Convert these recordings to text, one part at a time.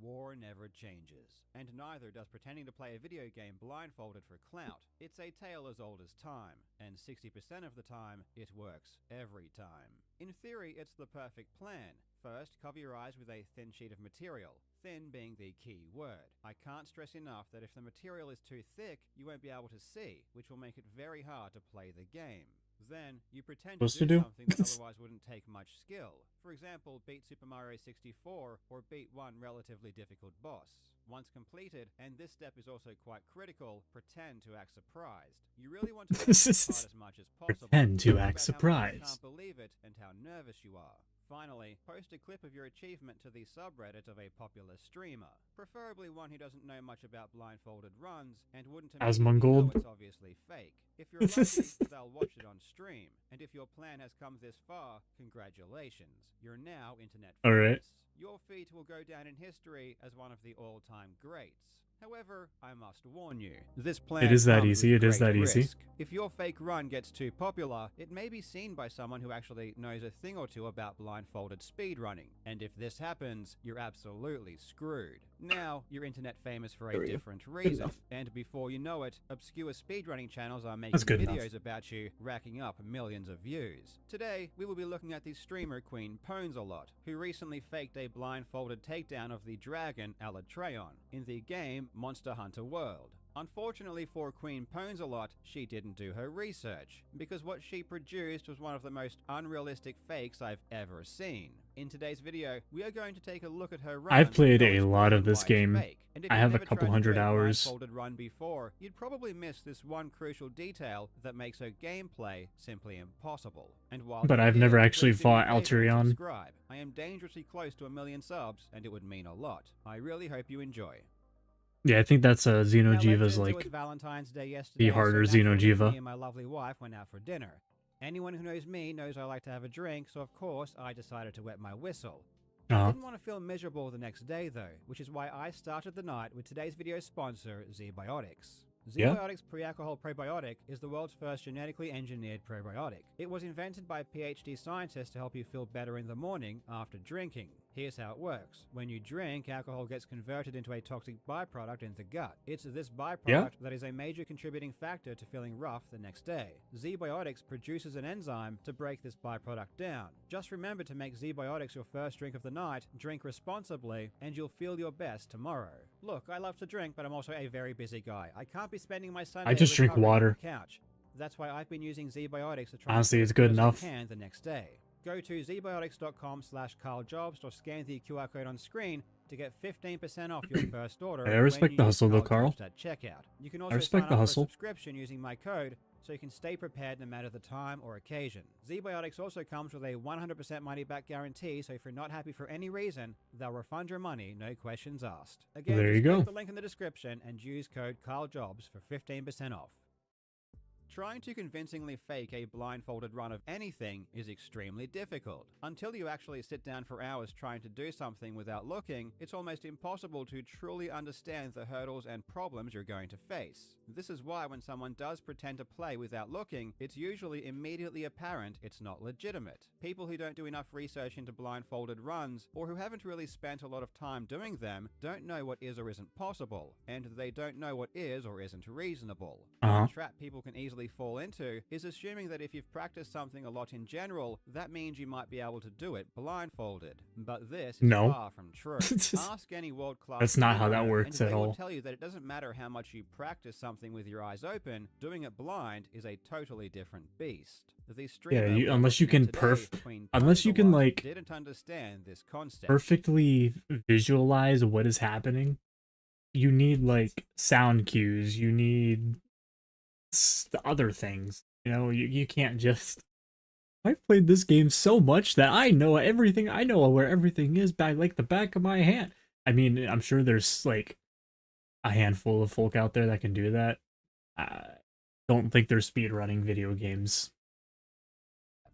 war never changes, and neither does pretending to play a video game blindfolded for clout. It's a tale as old as time, and 60% of the time, it works every time. In theory, it's the perfect plan. First, cover your eyes with a thin sheet of material, thin being the key word. I can't stress enough that if the material is too thick, you won't be able to see, which will make it very hard to play the game. Then, you pretend to do something that otherwise wouldn't take much skill. For example, beat Super Mario 64 or beat one relatively difficult boss. Once completed, and this step is also quite critical, pretend to act surprised. You really want to make this part as much as possible. Pretend to act surprised. You can't believe it and how nervous you are. Finally, post a clip of your achievement to the subreddit of a popular streamer, preferably one who doesn't know much about blindfolded runs and wouldn't immediately know it's obviously fake. If you're lucky, they'll watch it on stream, and if your plan has come this far, congratulations. You're now internet famous. Alright. Your feat will go down in history as one of the all-time greats. However, I must warn you, this plan It is that easy. It is that easy. If your fake run gets too popular, it may be seen by someone who actually knows a thing or two about blindfolded speedrunning. And if this happens, you're absolutely screwed. Now, you're internet famous for a different reason. And before you know it, obscure speedrunning channels are making videos about you, racking up millions of views. Today, we will be looking at the streamer Queen Pwnsalot, who recently faked a blindfolded takedown of the dragon Alatreon in the game Monster Hunter World. Unfortunately for Queen Pwnsalot, she didn't do her research, because what she produced was one of the most unrealistic fakes I've ever seen. In today's video, we are going to take a look at her run. I've played a lot of this game. I have a couple hundred hours. Run before, you'd probably miss this one crucial detail that makes her gameplay simply impossible. And while but I've never actually fought Alatreon. I am dangerously close to 1 million subs, and it would mean a lot. I really hope you enjoy. Yeah, I think that's Xeno'jiva's like Valentine's Day yesterday, the harder so Xeno'jiva. Me and my lovely wife went out for dinner. Anyone who knows me knows I like to have a drink, so of course I decided to wet my whistle. I didn't want to feel miserable the next day though, which is why I started the night with today's video sponsor, ZBiotics. ZBiotics Pre-Alcohol Probiotic is the world's first genetically engineered probiotic. It was invented by PhD scientists to help you feel better in the morning after drinking. Here's how it works. When you drink, alcohol gets converted into a toxic byproduct in the gut. It's this byproduct that is a major contributing factor to feeling rough the next day. ZBiotics produces an enzyme to break this byproduct down. Just remember to make ZBiotics your first drink of the night, drink responsibly, and you'll feel your best tomorrow. Look, I love to drink, but I'm also a very busy guy. I can't be spending my Sunday I just drink water. on the couch. That's why I've been using ZBiotics to try honestly, it's good enough. The next day. Go to zbiotics.com/CarlJobs or scan the QR code on screen to get 15% off your first order. I respect the hustle though, Carl. At checkout. You can also I respect the hustle. For a subscription using my code, so you can stay prepared no matter the time or occasion. ZBiotics also comes with a 100% money-back guarantee, so if you're not happy for any reason, they'll refund your money, no questions asked. Again, there you go. Click the link in the description and use code CarlJobs for 15% off. Trying to convincingly fake a blindfolded run of anything is extremely difficult. Until you actually sit down for hours trying to do something without looking, it's almost impossible to truly understand the hurdles and problems you're going to face. This is why when someone does pretend to play without looking, it's usually immediately apparent it's not legitimate. People who don't do enough research into blindfolded runs, or who haven't really spent a lot of time doing them, don't know what is or isn't possible, and they don't know what is or isn't reasonable. The trap people can easily fall into is assuming that if you've practiced something a lot in general, that means you might be able to do it blindfolded. But this is far from true. Ask any world-class That's not how that works and at they all. will tell you that it doesn't matter how much you practice something with your eyes open, doing it blind is a totally different beast. Unless you can like didn't understand this concept. Perfectly visualize what is happening. You need like sound cues. You need other things. You know, you can't just. I've played this game so much that I know everything. I know where everything is by like the back of my hand. I mean, I'm sure there's like a handful of folk out there that can do that. Don't think they're speedrunning video games.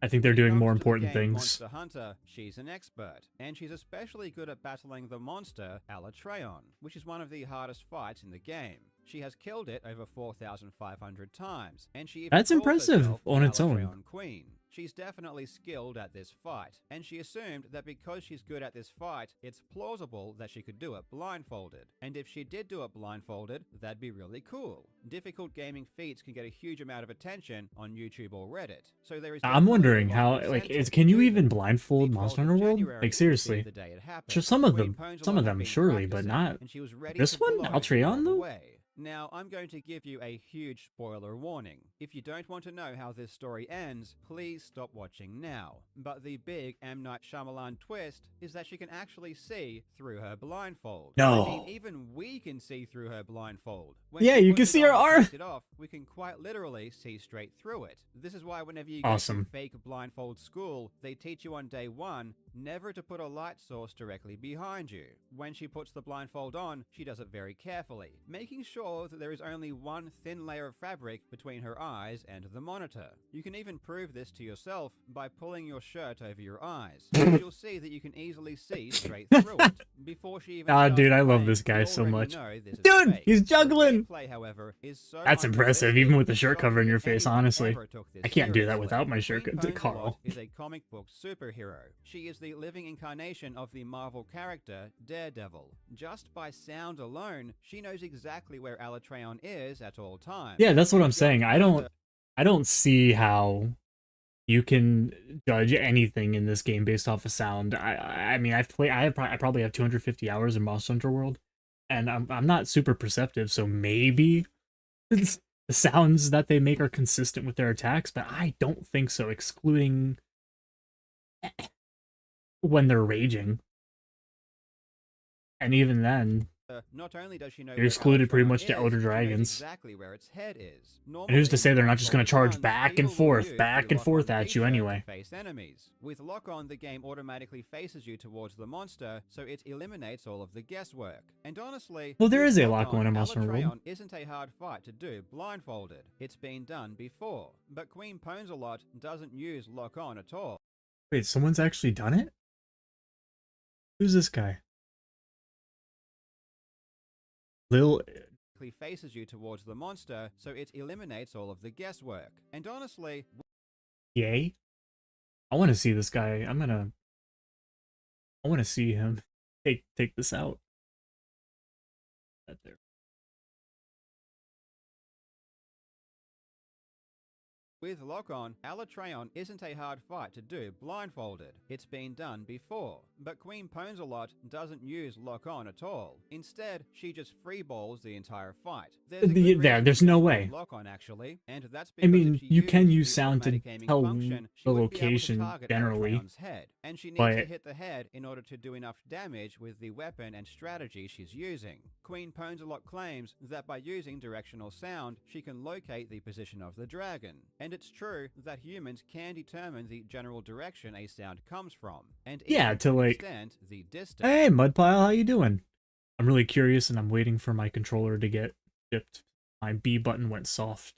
I think they're doing more important things. Monster Hunter, she's an expert, and she's especially good at battling the monster Alatreon, which is one of the hardest fights in the game. She has killed it over 4,500 times, and she even That's calls impressive herself on the its own. Alatreon Queen. She's definitely skilled at this fight, and she assumed that because she's good at this fight, it's plausible that she could do it blindfolded. And if she did do it blindfolded, that'd be really cool. Difficult gaming feats can get a huge amount of attention on YouTube or Reddit, so there is. I'm wondering how, like, can you even blindfold Monster Hunter World? Like, seriously. Sure, some of them, surely, but not this one, Altreon, though? Now, I'm going to give you a huge spoiler warning. If you don't want to know how this story ends, please stop watching now. But the big M. Night Shyamalan twist is that she can actually see through her blindfold. No. I mean, even we can see through her blindfold. Yeah, you can see her arm. We can quite literally see straight through it. This is why whenever you go to fake blindfold school, they teach you on day one never to put a light source directly behind you. When she puts the blindfold on, she does it very carefully, making sure that there is only one thin layer of fabric between her eyes and the monitor. You can even prove this to yourself by pulling your shirt over your eyes. You'll see that you can easily see straight through it. Before she even dude, I love this guy so much. Dude, he's juggling! Play, however, is so that's impressive, even with the shirt covering your face, honestly. I can't do that without my shirt, Carl. Is a comic book superhero. She is the living incarnation of the Marvel character Daredevil. Just by sound alone, she knows exactly where Alatreon is at all times. Yeah, that's what I'm saying. I don't see how you can judge anything in this game based off of sound. I mean, I probably have 250 hours in Monster Hunter World, and I'm not super perceptive, so maybe the sounds that they make are consistent with their attacks, but I don't think so, excluding when they're raging. And even then, not only does she know you're excluded pretty much to Elder Dragons. Exactly where its head is. And who's to say they're not just going to charge back and forth at you anyway? Face enemies. With lock on, the game automatically faces you towards the monster, so it eliminates all of the guesswork. And honestly, well, there is a lock on in Monster Hunter World. Isn't a hard fight to do blindfolded. It's been done before, but Queen Ponzelot doesn't use lock on at all. Wait, someone's actually done it? Who's this guy? Lil faces you towards the monster, so it eliminates all of the guesswork. And honestly, yay. I want to see this guy. I want to see him take this out. Right there. With lock-on, Alatreon isn't a hard fight to do blindfolded. It's been done before, but Queen Ponzelot doesn't use lock-on at all. Instead, she just freeballs the entire fight. There's no way. Lock-on actually, and that's because I mean, you can use sound to tell the location generally, head, and she needs to hit the head in order to do enough damage with the weapon and strategy she's using. Queen Ponzelot claims that by using directional sound, she can locate the position of the dragon. And it's true that humans can determine the general direction a sound comes from, and to like, the distance. Hey, Mudpile, how you doing? I'm really curious, and I'm waiting for my controller to get shipped. My B button went soft.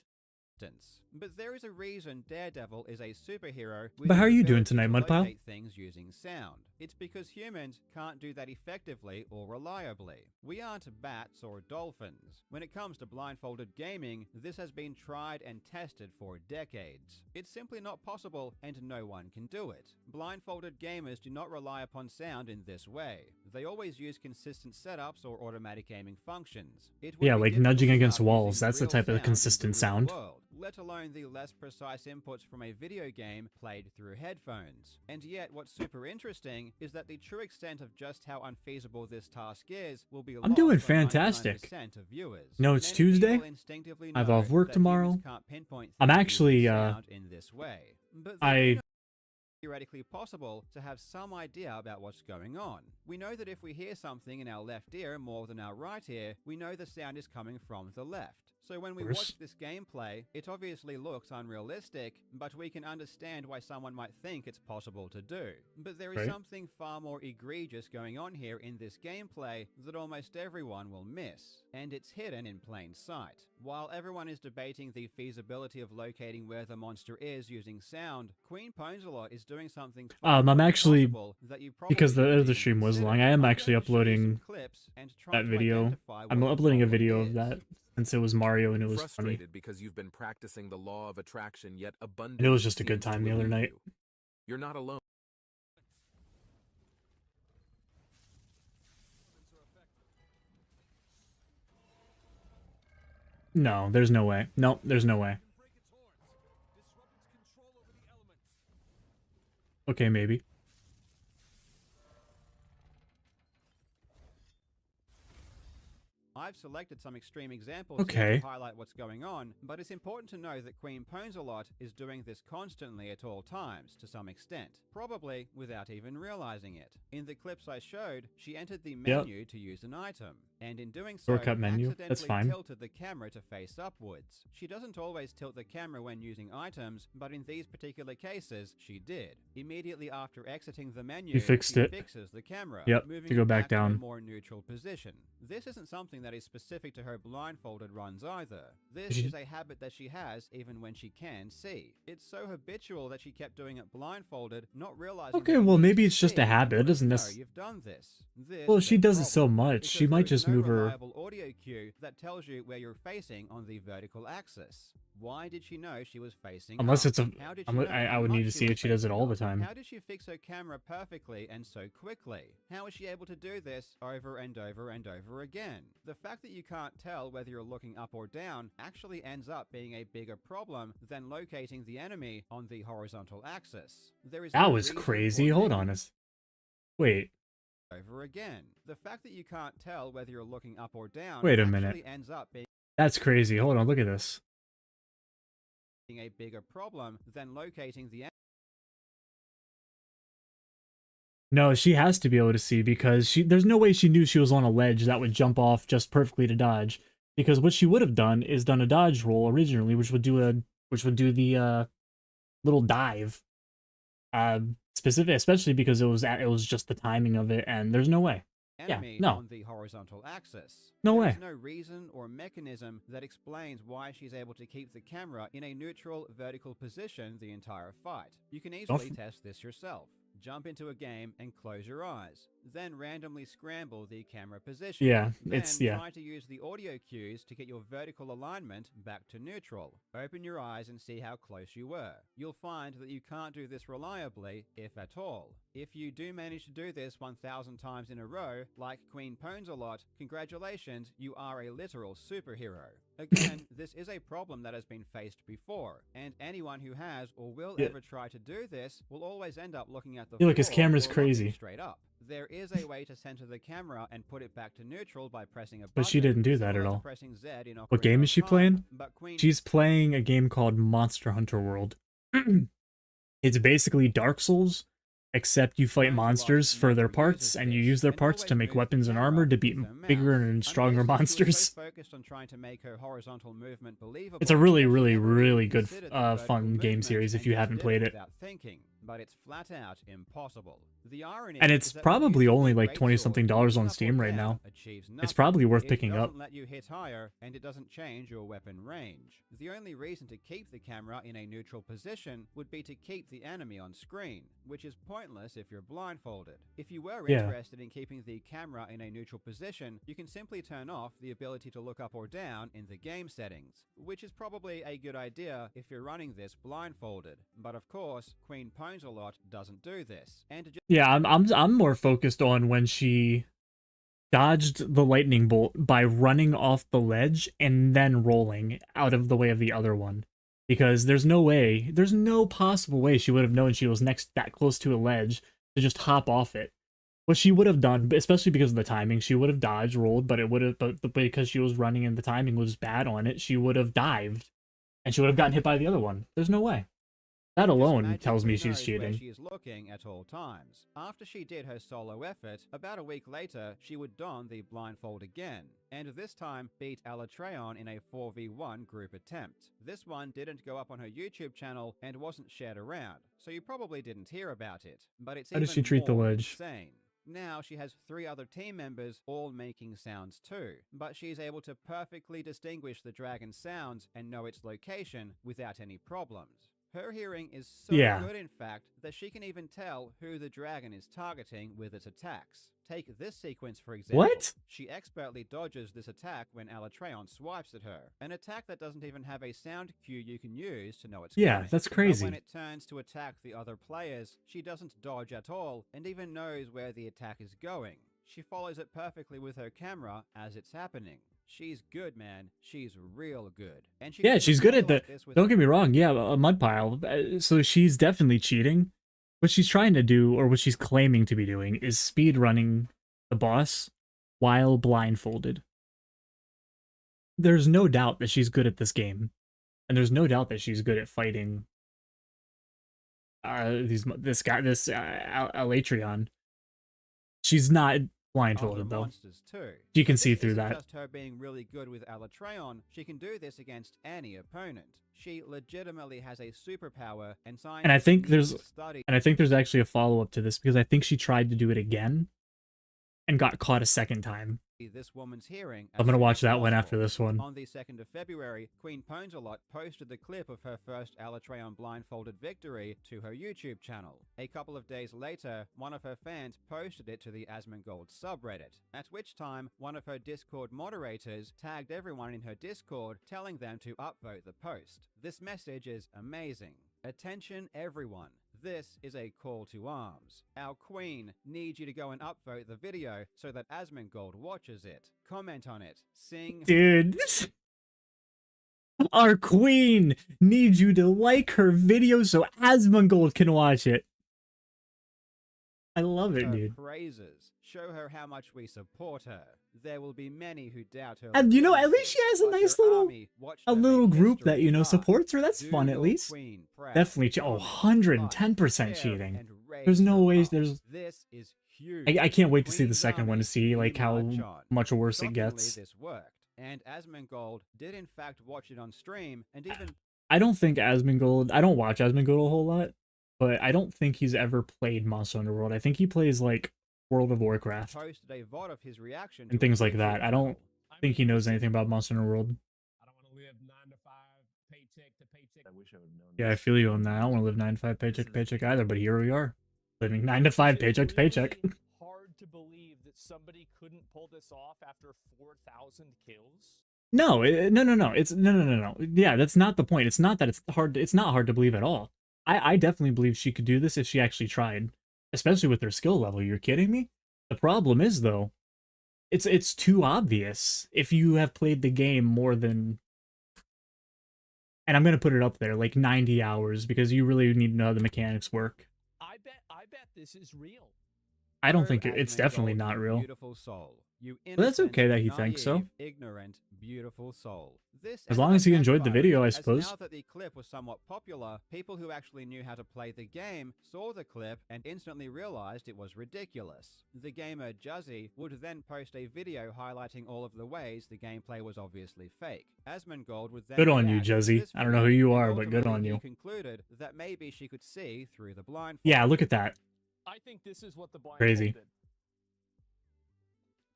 But there is a reason Daredevil is a superhero. But how are you doing tonight, Mudpile? Things using sound. It's because humans can't do that effectively or reliably. We aren't bats or dolphins. When it comes to blindfolded gaming, this has been tried and tested for decades. It's simply not possible, and no one can do it. Blindfolded gamers do not rely upon sound in this way. They always use consistent setups or automatic aiming functions. Yeah, like nudging against walls. That's the type of consistent sound. Let alone the less precise inputs from a video game played through headphones. And yet, what's super interesting is that the true extent of just how unfeasible this task is will be I'm doing fantastic. Of viewers. No, it's Tuesday. I've off work tomorrow. I'm actually in this way. But theoretically possible to have some idea about what's going on. We know that if we hear something in our left ear more than our right ear, we know the sound is coming from the left. So when we watch this gameplay, it obviously looks unrealistic, but we can understand why someone might think it's possible to do. But there is something far more egregious going on here in this gameplay that almost everyone will miss, and it's hidden in plain sight. While everyone is debating the feasibility of locating where the monster is using sound, Queen Ponzelot is doing something I'm actually, because the other stream was long, I am actually uploading that video. I'm uploading a video of that. since it was Mario and it was funny. Frustrated because you've been practicing the law of attraction, yet abundance And it was just a good seems time to the other elude night. you. You're not alone. No, there's no way. No, there's no way. Okay, maybe. I've selected some extreme examples here Okay. to highlight what's going on, but it's important to know that Queen Ponzelot is doing this constantly at all times, to some extent, probably without even realizing it. In the clips I showed, she entered the menu to use an item, and in doing so, Shortcut menu. That's accidentally fine. tilted the camera to face upwards. She doesn't always tilt the camera when using items, but in these particular cases, she did. Immediately after exiting the menu, You fixed she it. fixes the camera, Yep, moving to go it back to a down. more neutral position. This isn't something that is specific to her blindfolded runs either. This is a habit that she has even when she can see. It's so habitual that she kept doing it blindfolded, not realizing. Okay, well maybe it's just a habit. It doesn't know necessarily. you've done this. Well, is she a does it so problem, much. because She might there is just no move her. reliable audio cue that tells you where you're facing on the vertical axis. Why did she know she was facing Unless up? it's a. How did she know I how would need to much see was if she does it facing all the up? time. How did she fix her camera perfectly and so quickly? How is she able to do this over and over and over again? The fact that you can't tell whether you're looking up or down actually ends up being a bigger problem than locating the enemy on the horizontal axis. There is That no was reason crazy. or Hold on a. Wait. over again. The fact that you can't tell whether you're looking up or down Wait a actually minute. ends up being That's crazy. Hold on. Look at this. a bigger problem than locating the No, she has to be able to see because there's no way she knew she was on a ledge that would jump off just perfectly to dodge. Because what she would have done is done a dodge roll originally, which would do the little dive. Specific, especially because it was just the timing of it, and there's no way. enemy no. on the horizontal axis. No way. There's no reason or mechanism that explains why she's able to keep the camera in a neutral vertical position the entire fight. You can easily test this yourself. Jump into a game and close your eyes. Then randomly scramble the camera position. Yeah, then yeah. try to use the audio cues to get your vertical alignment back to neutral. Open your eyes and see how close you were. You'll find that you can't do this reliably, if at all. If you do manage to do this 1,000 times in a row, like Queen Ponzelot, congratulations, you are a literal superhero. Again, this is a problem that has been faced before, and anyone who has or will ever try to do this will always end up looking at the Look, his floor camera's or looking crazy. straight up. There is a way to center the camera and put it back to neutral by pressing a button. But she didn't do that at similar to all. pressing Z in What game is she Ocarina of playing? Time, but Queen She's playing a game called Monster Hunter World. It's basically Dark Souls, except you fight monsters for their parts, and you use their parts to make weapons and armor to beat bigger and stronger monsters. Focused on trying to make her horizontal movement believable. It's a really, really, really good, fun game series if you haven't played it. Without thinking, but it's flat out impossible. The irony And it's is that probably when only using a like great 20-something sword, dollars on up or Steam right down now. achieves It's nothing. probably worth It picking up. doesn't let you hit higher, and it doesn't change your weapon range. The only reason to keep the camera in a neutral position would be to keep the enemy on screen, which is pointless if you're blindfolded. If you were interested in keeping the camera in a neutral position, you can simply turn off the ability to look up or down in the game settings, which is probably a good idea if you're running this blindfolded. But of course, Queen Ponzelot doesn't do this. And to Yeah, I'm more focused on when she dodged the lightning bolt by running off the ledge and then rolling out of the way of the other one. Because there's no possible way she would have known she was that close to a ledge to just hop off it. What she would have done, especially because of the timing, she would have dodged, rolled, but because she was running and the timing was bad on it, she would have dived, and she would have gotten hit by the other one. There's no way. That alone tells me she's cheating. She is looking at all times. After she did her solo effort, about a week later, she would don the blindfold again, and this time beat Alatreon in a 4v1 group attempt. This one didn't go up on her YouTube channel and wasn't shared around, so you probably didn't hear about it. But it's How does she treat the ledge? Insane. Now she has 3 other team members all making sounds too, but she's able to perfectly distinguish the dragon's sounds and know its location without any problems. Her hearing is so good, in fact, that she can even tell who the dragon is targeting with its attacks. Take this sequence for example. What? She expertly dodges this attack when Alatreon swipes at her. An attack that doesn't even have a sound cue you can use to know it's Yeah, coming. that's But crazy. when it turns to attack the other players, she doesn't dodge at all and even knows where the attack is going. She follows it perfectly with her camera as it's happening. She's good, man. She's real good. And Yeah, she's good at the... Don't get me wrong. Yeah, a mud pile. So she's definitely cheating. What she's trying to do, or what she's claiming to be doing, is speed running the boss while blindfolded. There's no doubt that she's good at this game. And there's no doubt that she's good at fighting this Alatreon. She's not blindfolded though. You can see through that. Just her being really good with Alatreon, she can do this against any opponent. She legitimately has a superpower, and I think there's actually a follow-up to this, because I think she tried to do it again and got caught a second time. This woman's hearing. I'm gonna watch that one after this one. On the 2nd of February, Queen Ponsalot posted the clip of her first Alatreon blindfolded victory to her YouTube channel. A couple of days later, one of her fans posted it to the Asmongold subreddit, at which time one of her Discord moderators tagged everyone in her Discord, telling them to upvote the post. This message is amazing. Attention everyone. This is a call to arms. Our queen needs you to go and upvote the video so that Asmongold watches it. Comment on it. Sing. Dude, our queen needs you to like her video so Asmongold can watch it. I love it, dude. Praises. Show her how much we support her. There will be many who doubt her. And you know, at least she has a nice little group that, you know, supports her. That's fun, at least. Definitely. Oh, 110% cheating. There's no ways there's... This is huge. I can't wait to see the second one to see, like, how much worse it gets. This worked. And Asmongold did in fact watch it on stream, and even... I don't think Asmongold... I don't watch Asmongold a whole lot, but I don't think he's ever played Monster Hunter World. I think he plays, like, World of Warcraft posted a VOD of his reaction and things like that. I don't think he knows anything about Monster Hunter World. I don't want to live 9 to 5, paycheck to paycheck. I wish I would have known. Yeah, I feel you on that. I don't want to live 9 to 5 paycheck to paycheck either, but here we are, living 9 to 5 paycheck to paycheck. Hard to believe that somebody couldn't pull this off after 4,000 kills. No, no. It's no. Yeah, that's not the point. It's not that it's hard. It's not hard to believe at all. I definitely believe she could do this if she actually tried. Especially with their skill level. You're kidding me? The problem is, though, it's too obvious if you have played the game more than... And I'm going to put it up there, like 90 hours, because you really need to know how the mechanics work. I bet this is real. I don't think it's definitely not real. Beautiful soul. You but that's okay that he thinks so. Ignorant, beautiful soul. As long as he enjoyed the video, I suppose. Now that the clip was somewhat popular, people who actually knew how to play the game saw the clip and instantly realized it was ridiculous. The gamer Juzzy would then post a video highlighting all of the ways the gameplay was obviously fake. Asmongold would then... Good on you, Juzzy. I don't know who you are, but good on you. Concluded that maybe she could see through the blindfold. Yeah, look at that. I think this is what the blindfold Crazy. did.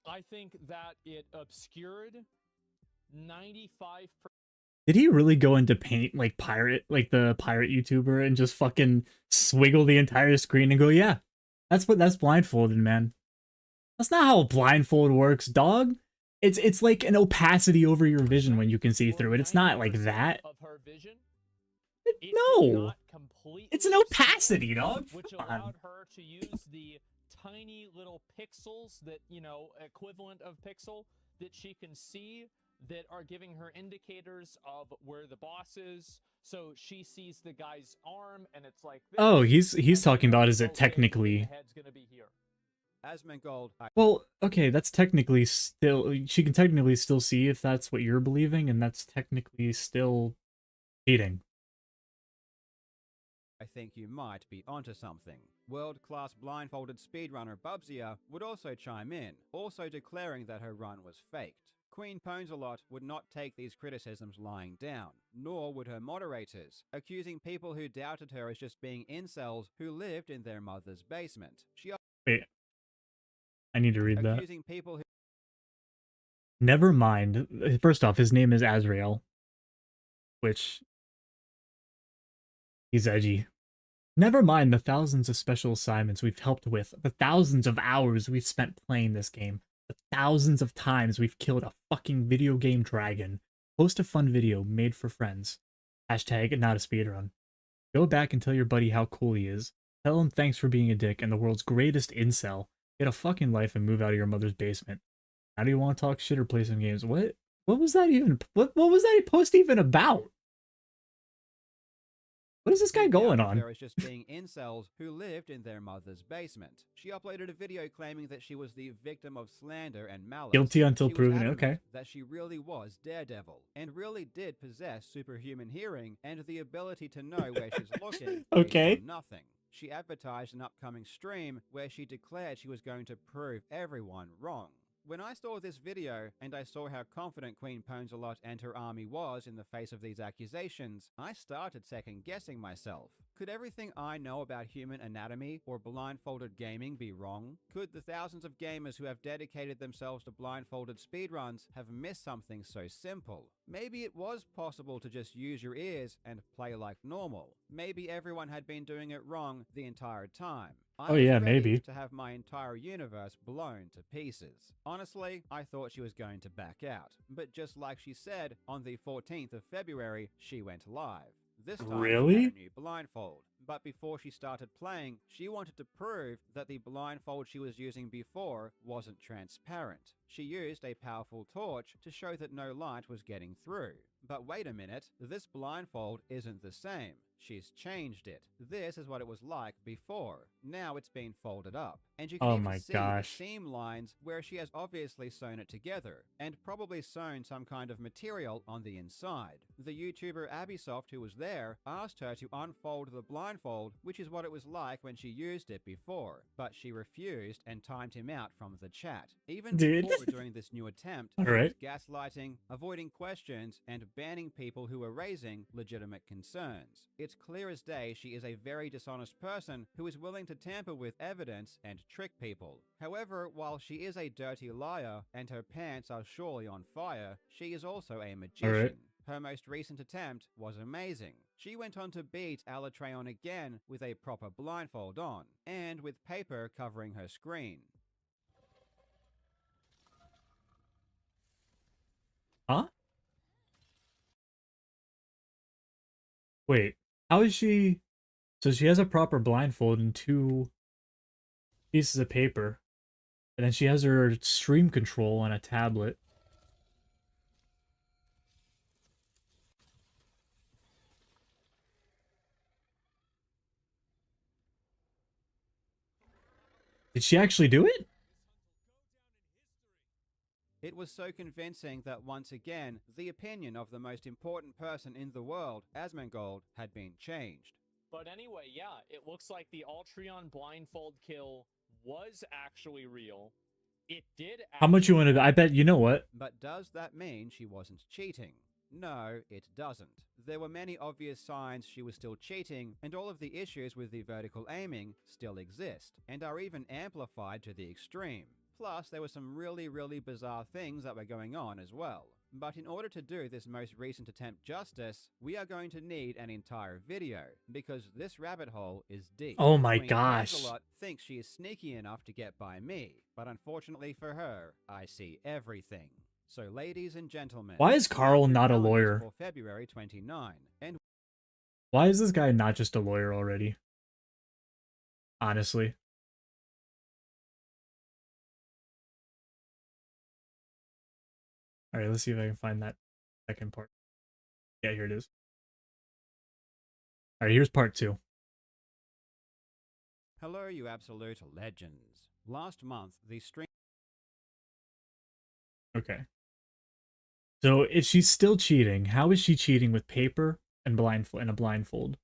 I think that it obscured 95%. Did he really go into paint like the pirate YouTuber and just fucking swiggle the entire screen and go, yeah, that's blindfolded, man. That's not how a blindfold works, dog. It's like an opacity over your vision when you can see through it. It's not like that. Of her vision, no. It's an opacity, dog. Which allowed her to use the tiny little pixels that, you know, equivalent of pixel that she can see that are giving her indicators of where the boss is. So she sees the guy's arm and it's like this. Oh, he's talking about, is it technically... The head's gonna be here. Asmongold. Well, okay, that's technically still... She can technically still see if that's what you're believing, and that's technically still cheating. I think you might be onto something. World-class blindfolded speedrunner Bubsia would also chime in, also declaring that her run was faked. Queen Ponsalot would not take these criticisms lying down, nor would her moderators, accusing people who doubted her as just being incels who lived in their mother's basement. Wait, I need to read that. Accusing people who... Never mind. First off, his name is Azrael, which... He's edgy. Never mind the thousands of special assignments we've helped with, the thousands of hours we've spent playing this game, the thousands of times we've killed a fucking video game dragon. Post a fun video made for friends. Hashtag not a speedrun. Go back and tell your buddy how cool he is. Tell him thanks for being a dick and the world's greatest incel. Get a fucking life and move out of your mother's basement. How do you want to talk shit or play some games? What was that even? What was that post even about? What is this guy going on? There is just being incels who lived in their mother's basement. She uploaded a video claiming that she was the victim of slander and malice. Guilty until She was proven. adamant Okay. that she really was Daredevil and really did possess superhuman hearing and the ability to know where she's looking. Okay. Based on nothing. She advertised an upcoming stream where she declared she was going to prove everyone wrong. When I saw this video and I saw how confident Queen Ponzelot and her army was in the face of these accusations, I started second-guessing myself. Could everything I know about human anatomy or blindfolded gaming be wrong? Could the thousands of gamers who have dedicated themselves to blindfolded speedruns have missed something so simple? Maybe it was possible to just use your ears and play like normal. Maybe everyone had been doing it wrong the entire time. I was ready maybe. to have my entire universe blown to pieces. Honestly, I thought she was going to back out. But just like she said, on the 14th of February, she went live. This time Really? she had a new blindfold. But before she started playing, she wanted to prove that the blindfold she was using before wasn't transparent. She used a powerful torch to show that no light was getting through. But wait a minute, this blindfold isn't the same. She's changed it. This is what it was like before. Now it's been folded up. And you can even see the seam lines where she has obviously sewn it together, and probably sewn some kind of material on the inside. The YouTuber Abisoft, who was there, asked her to unfold the blindfold, which is what it was like when she used it before, but she refused and timed him out from the chat. Even before doing this new attempt, she was gaslighting, avoiding questions, and banning people who were raising legitimate concerns. It's clear as day she is a very dishonest person who is willing to tamper with evidence and trick people. However, while she is a dirty liar and her pants are surely on fire, she is also a magician. Her most recent attempt was amazing. She went on to beat Alatreon again with a proper blindfold on, and with paper covering her screen. Huh? Wait, how is she... So she has a proper blindfold and 2 pieces of paper. And then she has her stream control on a tablet. Did she actually do it? It was so convincing that once again, the opinion of the most important person in the world, Asmongold, had been changed. But anyway, yeah, it looks like the Altreon blindfold kill was actually real. It did actually... How much you want to... I bet you know what. But does that mean she wasn't cheating? No, it doesn't. There were many obvious signs she was still cheating, and all of the issues with the vertical aiming still exist, and are even amplified to the extreme. Plus, there were some really bizarre things that were going on as well. But in order to do this most recent attempt justice, we are going to need an entire video, because this rabbit hole is deep. Oh my Queen gosh. Ponzelot thinks she is sneaky enough to get by me, but unfortunately for her, I see everything. So ladies and gentlemen... Why is Carl not a lawyer? For February 29, and why is this guy not just a lawyer already? Honestly. Alright, let's see if I can find that second part. Yeah, here it is. Alright, here's part 2. Hello, you absolute legends. Last month, the stream... Okay. So, if she's still cheating, how is she cheating with paper and a blindfold?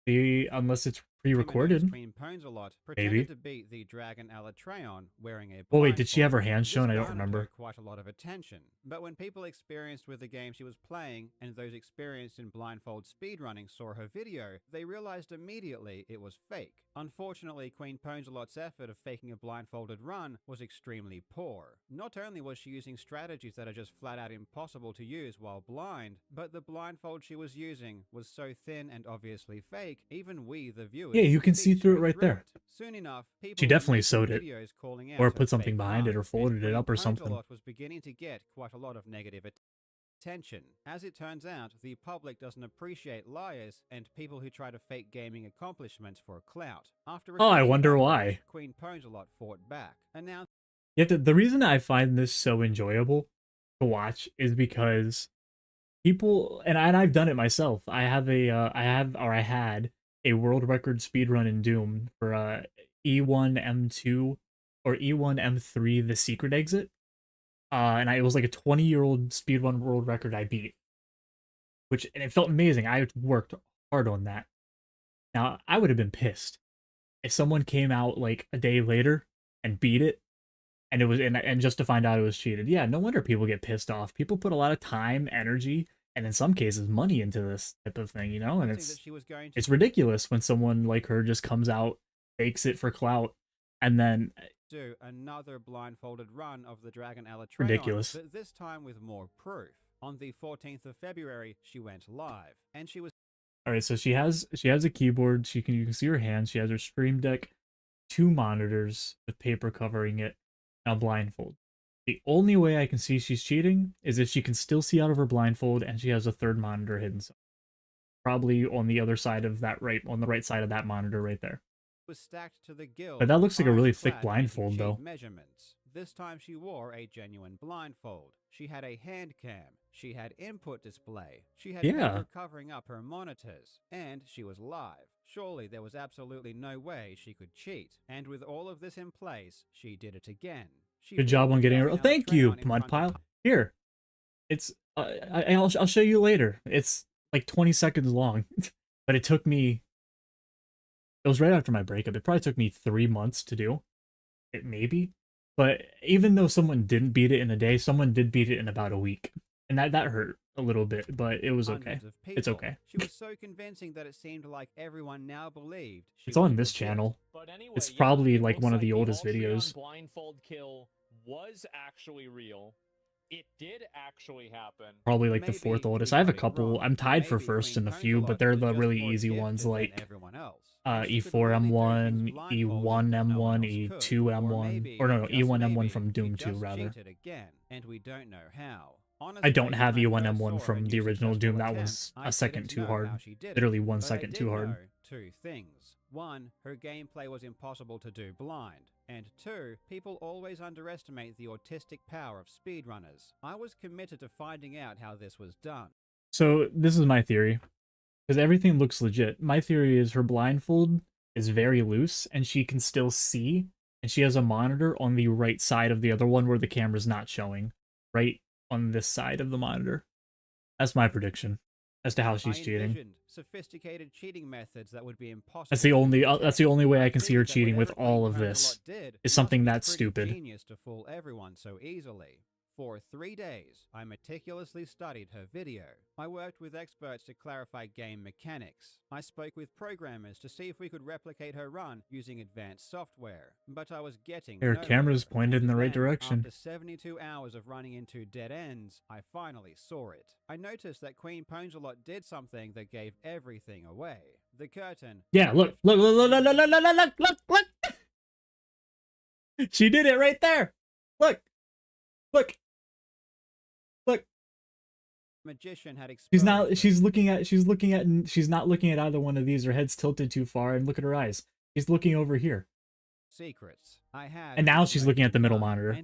Unless it's pre-recorded. Queen Pones a lot Maybe. pretended to beat the Dragon Alatreon wearing a Well, wait, did she have her blindfold. hands shown? This I don't garnered remember. her quite a lot of attention, but when people experienced with the game she was playing and those experienced in blindfold speedrunning saw her video, they realized immediately it was fake. Unfortunately, Queen Pone's effort of faking a blindfolded run was extremely poor. Not only was she using strategies that are just flat out impossible to use while blind, but the blindfold she was using was so thin and obviously fake, even we, the viewers, Yeah, you could can see through it right there. Soon enough, people She were definitely making sewed it. videos calling out Or her put something fake behind it, run, or folded and it up or Queen something. Pone's was beginning to get quite a lot of negative attention. As it turns out, the public doesn't appreciate liars and people who try to fake gaming accomplishments for clout. After Oh, I receiving wonder backlash, why. Queen Pone's fought back, announcing Yeah, the reason I find this so enjoyable to watch is because people, and I've done it myself. I had a world record speedrun in Doom for E1M2 or E1M3, the secret exit. And it was like a 20-year-old speedrun world record I beat, and it felt amazing. I worked hard on that. Now, I would have been pissed if someone came out like a day later and beat it, and it was and just to find out it was cheated. Yeah, no wonder people get pissed off. People put a lot of time, energy, and in some cases money into this type of thing, and it's ridiculous when someone like her just comes out, fakes it for clout, and then do another blindfolded run of the Dragon Alatreon, ridiculous. but this time with more proof. On the 14th of February, she went live, and she was all right. So she has a keyboard. You can see her hands. She has her Stream Deck, 2 monitors with paper covering it, and a blindfold. The only way I can see she's cheating is if she can still see out of her blindfold and she has a 3rd monitor hidden. Probably on the other side of that, on the right side of that monitor right there. Was stacked to the gill. But that looks like a really thick blindfold, though. Measurements. This time she wore a genuine blindfold. She had a hand cam. She had input display. She had paper covering up her monitors. And she was live. Surely there was absolutely no way she could cheat. And with all of this in place, she did it again. Good job on getting her. Oh, thank you, Mudpile. Here. It's I'll show you later. It's like 20 seconds long. But it took me, it was right after my breakup. It probably took me 3 months to do it, maybe. But even though someone didn't beat it in a day, someone did beat it in about a week. And that hurt a little bit, but it was okay. It's okay. She was so convincing that it seemed like everyone now believed it's on this channel. But anyway, it's probably like one of the oldest videos. Blindfold kill was actually real. It did actually happen. Probably like the 4th oldest. I have a couple. I'm tied for first in a few, but they're the really easy ones like E4M1, E1M1, E2M1, or no, E1M1 from Doom 2 rather. And we don't know how. I don't have E1M1 from the original Doom. That one's a second too hard. Literally 1 second too hard. 2 things. 1, her gameplay was impossible to do blind. And 2, people always underestimate the autistic power of speedrunners. I was committed to finding out how this was done. So this is my theory, because everything looks legit. My theory is her blindfold is very loose, and she can still see, and she has a monitor on the right side of the other one where the camera's not showing. Right on this side of the monitor. That's my prediction as to how she's cheating. Sophisticated cheating methods that would be impossible. That's the only way I can see her cheating with all of this. Is something that stupid. Genius to fool everyone so easily. For 3 days, I meticulously studied her video. I worked with experts to clarify game mechanics. I spoke with programmers to see if we could replicate her run using advanced software. But I was getting her camera's pointed in the right direction. After 72 hours of running into dead ends, I finally saw it. I noticed that Queen Pones did something that gave everything away. The curtain. Yeah, look. She did it right there. Look. Magician had she's not looking at either one of these. Her head's tilted too far, and look at her eyes. She's looking over here. Secrets. I had, and now she's looking at the middle monitor.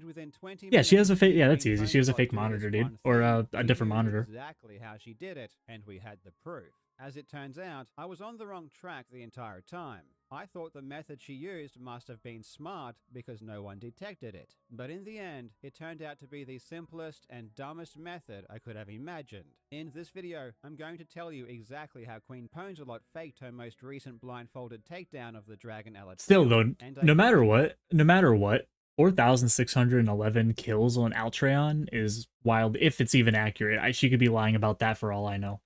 Yeah, she has a fake. Yeah, that's easy. She has a fake monitor, dude, or a different monitor. Exactly how she did it, and we had the proof. As it turns out, I was on the wrong track the entire time. I thought the method she used must have been smart because no one detected it. But in the end, it turned out to be the simplest and dumbest method I could have imagined. In this video, I'm going to tell you exactly how Queen Ponzelot faked her most recent blindfolded takedown of the dragon Elatrion. Still though, no matter what, 4,611 kills on Altreon is wild, if it's even accurate. She could be lying about that for all I know.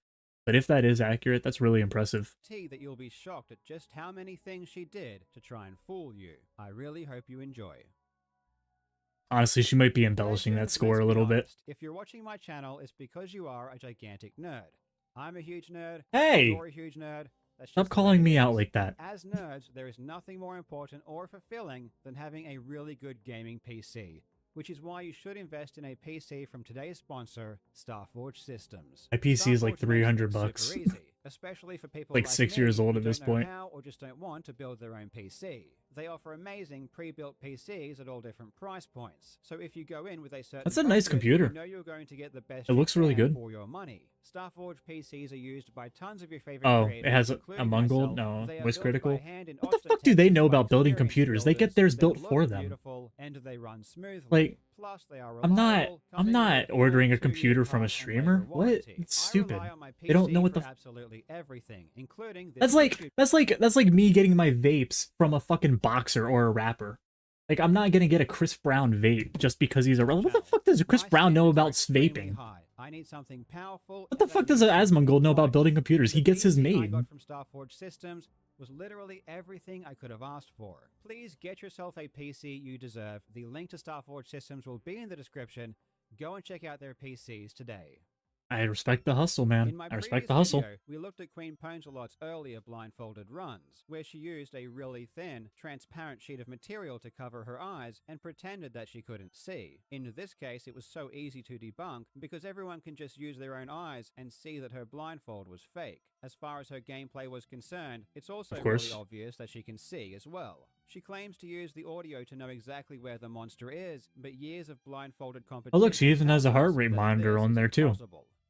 But if that is accurate, that's really impressive. That you'll be shocked at just how many things she did to try and fool you. I really hope you enjoy. Honestly, she might be embellishing that score a little bit. If you're watching my channel, it's because you are a gigantic nerd. I'm a huge nerd. Hey! You're a huge nerd. Stop calling me out like that. As nerds, there is nothing more important or fulfilling than having a really good gaming PC, which is why you should invest in a PC from today's sponsor, Starforge Systems. My PC is like $300. Super easy, especially for people like 6 years old at this point. How or just don't want to build their own PC. They offer amazing pre-built PCs at all different price points. So if you go in with a certain That's a nice computer. You know you're going to get the best it looks really good for your money. Starforge PCs are used by tons of your favorite creators. It has a Mongol? Myself. No, They voice are critical. built by hand in What the Austin, fuck do they know Texas by about building experienced computers? They get builders theirs that built look for them. beautiful and they run smoothly. Like, Plus, they are I'm reliable, not coming with ordering a 2-year computer from a parts and streamer. labor What? warranty. It's I stupid. rely on my They don't know PC what for the absolutely everything, including this That's like me getting my vapes from a fucking boxer or a rapper. Like, I'm not gonna get a Chris Brown vape just because he's a... What the fuck does Chris Brown know about vaping? I need something powerful. What the fuck does an Asmongold know about building computers? He gets his made. I got from Starforge Systems was literally everything I could have asked for. Please get yourself a PC you deserve. The link to Starforge Systems will be in the description. Go and check out their PCs today. I respect the hustle, man. I respect the hustle. Video, we looked at Queen Ponzelot's earlier blindfolded runs, where she used a really thin, transparent sheet of material to cover her eyes and pretended that she couldn't see. In this case, it was so easy to debunk because everyone can just use their own eyes and see that her blindfold was fake. As far as her gameplay was concerned, it's also really obvious that she can see as well. She claims to use the audio to know exactly where the monster is, but years of blindfolded competition... Oh look, she even has a heart rate monitor on there too.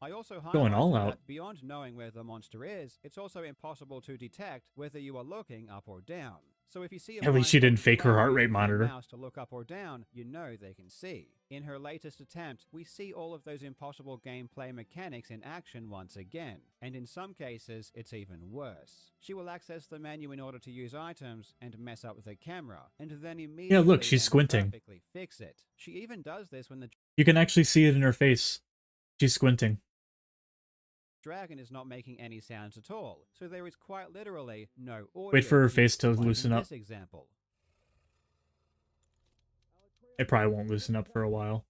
I also going all out. That beyond knowing where the monster is, it's also impossible to detect whether you are looking up or down. So if you see at least she didn't fake her heart rate monitor. Mouse to look up or down, you know they can see. In her latest attempt, we see all of those impossible gameplay mechanics in action once again, and in some cases, it's even worse. She will access the menu in order to use items and mess up with the camera, and then immediately look, she's squinting. Perfectly fix it. She even does this when the you can actually see it in her face. She's squinting. Dragon is not making any sounds at all, so there is quite literally no audio. Wait for her face to loosen up. This example. It probably won't loosen up for a while.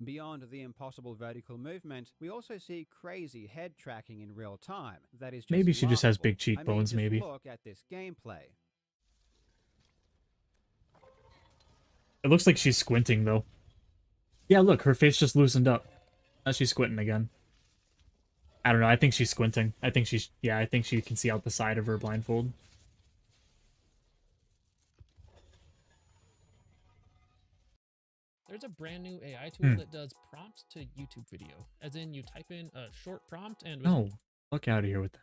Beyond the impossible vertical movement, we also see crazy head tracking in real time. That is just maybe she just has laughable. big cheekbones, I mean, maybe. Look at this gameplay. It looks like she's squinting though. Yeah, look, her face just loosened up. Now she's squinting again. I don't know, I think she's squinting. I think she can see out the side of her blindfold. There's a brand new AI tool that does prompts to YouTube video. As in, you type in a short prompt and... No, fuck out of here with that.